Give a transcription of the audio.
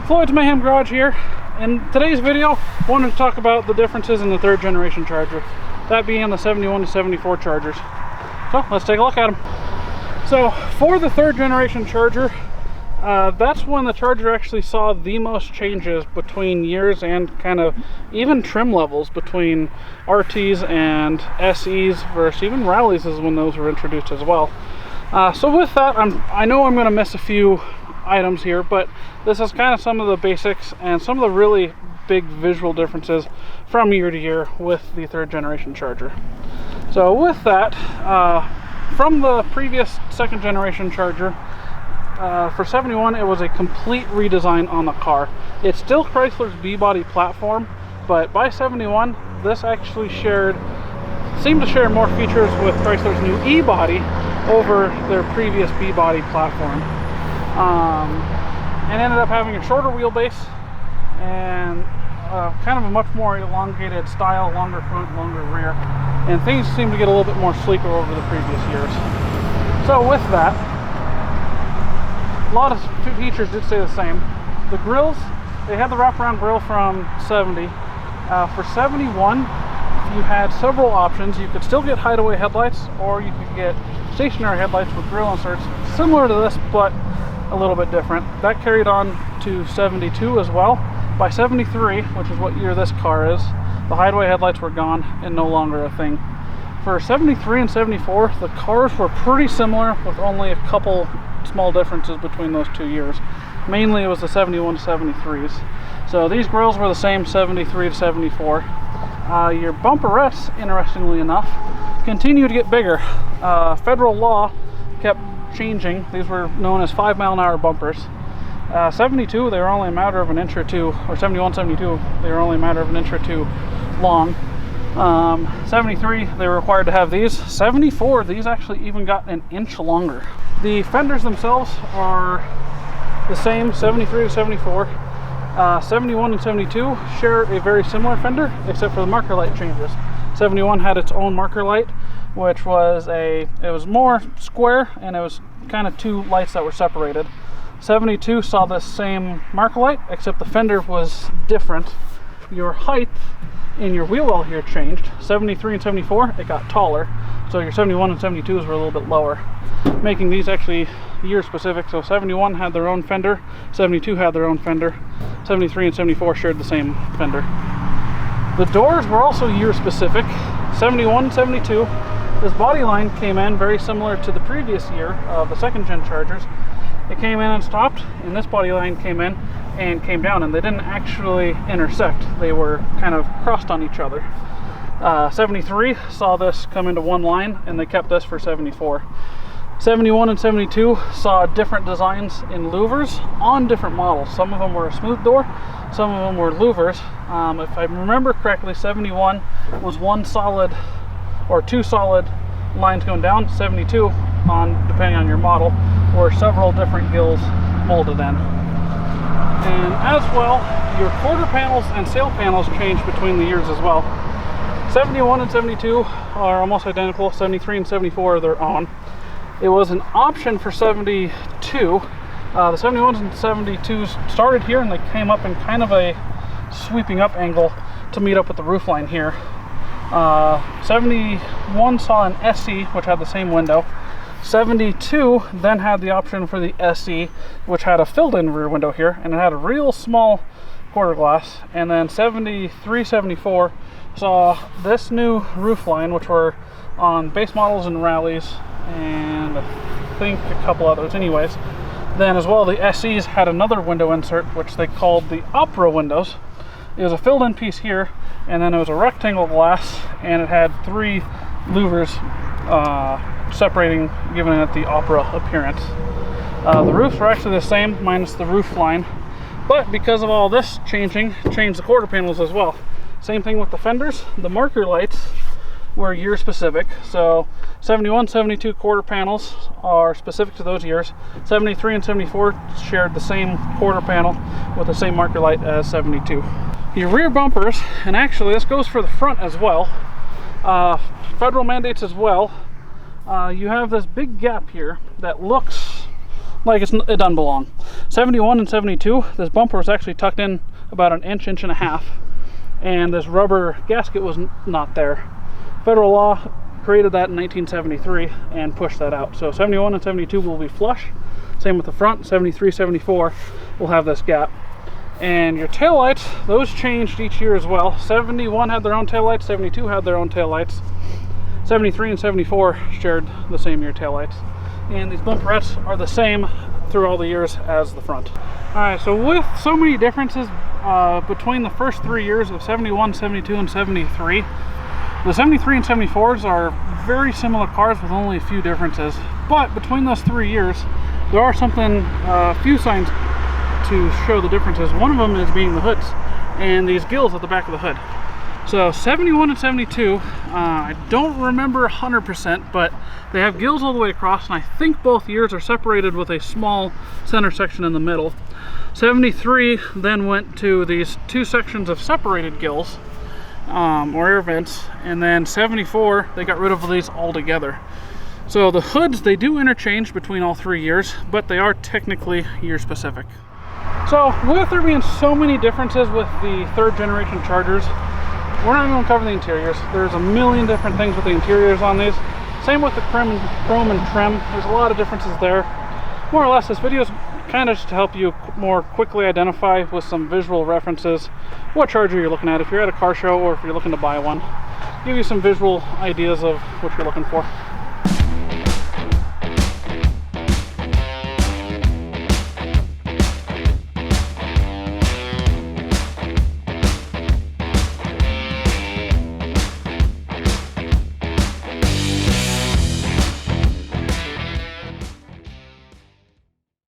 Floyd's Mayhem Garage here. In today's video, I wanted to talk about the differences in the third generation Charger, that being the 71 to 74 Chargers. So let's take a look at them. So for the third generation Charger, that's when the Charger actually saw the most changes between years and kind of even trim levels between RTs and SEs versus even rallies is when those were introduced as well. So with that, I know I'm going to miss a few items here, but this is kind of some of the basics and some of the really big visual differences from year to year with the third generation Charger. So with that, from the previous second generation Charger, for 71 it was a complete redesign on the car. It's still Chrysler's B-body platform, but by 71 this actually seemed to share more features with Chrysler's new E-body over their previous B-body platform. And ended up having a shorter wheelbase and kind of a much more elongated style, longer front, longer rear, and things seem to get a little bit more sleeker over the previous years. So with that, a lot of features did stay the same. The grills, they had the wraparound grill from 70. For 71, you had several options. You could still get hideaway headlights, or you could get stationary headlights with grill inserts, similar to this, but a little bit different. That carried on to 72 as well. By 73, which is what year this car is, the hideaway headlights were gone and no longer a thing. For 73 and 74, the cars were pretty similar with only a couple small differences between those 2 years. Mainly it was the 71 to 73s. So these grills were the same 73 to 74. Your bumperettes, interestingly enough, continue to get bigger. Federal law kept changing. These were known as 5-mile-an-hour bumpers. 72, they were only a matter of an inch or two, or 71, 72, they were only a matter of an inch or two long. 73, they were required to have these. 74, these actually even got an inch longer. The fenders themselves are the same, 73 to 74. 71 and 72 share a very similar fender, except for the marker light changes. 71 had its own marker light, which was it was more square, and it was kind of two lights that were separated. 72 saw the same marker light, except the fender was different. Your height in your wheel well here changed. 73 and 74, it got taller, so your 71 and 72s were a little bit lower, making these actually year specific. So 71 had their own fender, 72 had their own fender, 73 and 74 shared the same fender. The doors were also year specific. 71 and 72, this body line came in very similar to the previous year of the second gen Chargers. It came in and stopped, and this body line came in and came down, and they didn't actually intersect. They were kind of crossed on each other. 73 saw this come into one line, and they kept this for 74. 71 and 72 saw different designs in louvers on different models. Some of them were a smooth door, some of them were louvers. If I remember correctly, 71 was one solid or two solid lines going down. 72, depending on your model, were several different gills molded in. And as well, your quarter panels and sail panels changed between the years as well. 71 and 72 are almost identical. 73 and 74 are their own. It was an option for 72. The 71s and 72s started here, and they came up in kind of a sweeping up angle to meet up with the roofline here. 71 saw an SE, which had the same window. 72 then had the option for the SE, which had a filled-in rear window here, and it had a real small quarter glass. And then 73, 74 saw this new roofline, which were on base models and rallies, and I think a couple others anyways. Then as well, the SEs had another window insert, which they called the Opera windows. It was a filled-in piece here, and then it was a rectangle glass, and it had three louvers separating, giving it the Opera appearance. The roofs were actually the same, minus the roof line, but because of all this changed the quarter panels as well. Same thing with the fenders. The marker lights were year specific. So 71, 72 quarter panels are specific to those years. 73 and 74 shared the same quarter panel with the same marker light as 72. Your rear bumpers, and actually this goes for the front as well, federal mandates as well, you have this big gap here that looks like it doesn't belong. 71 and 72, this bumper was actually tucked in about an inch, inch and a half, and this rubber gasket was not there. Federal law created that in 1973 and pushed that out. So 71 and 72 will be flush. Same with the front. 73, 74 will have this gap. And your taillights, those changed each year as well. 71 had their own taillights, 72 had their own taillights. 73 and 74 shared the same year taillights. And these bumperettes are the same through all the years as the front. Alright, so with so many differences between the first 3 years of 71, 72, and 73, the 73 and 74s are very similar cars with only a few differences. But between those 3 years, there are a few signs to show the differences. One of them is being the hoods and these gills at the back of the hood. So 71 and 72, I don't remember 100%, but they have gills all the way across, and I think both years are separated with a small center section in the middle. 73 then went to these 2 sections of separated gills, or air vents, and then 74, they got rid of these altogether. So the hoods, they do interchange between all 3 years, but they are technically year specific. So with there being so many differences with the 3rd generation Chargers, we're not even going to cover the interiors. There's a million different things with the interiors on these. Same with the chrome and trim. There's a lot of differences there. More or less, this video is kind of just to help you more quickly identify with some visual references what Charger you're looking at if you're at a car show or if you're looking to buy one. Give you some visual ideas of what you're looking for.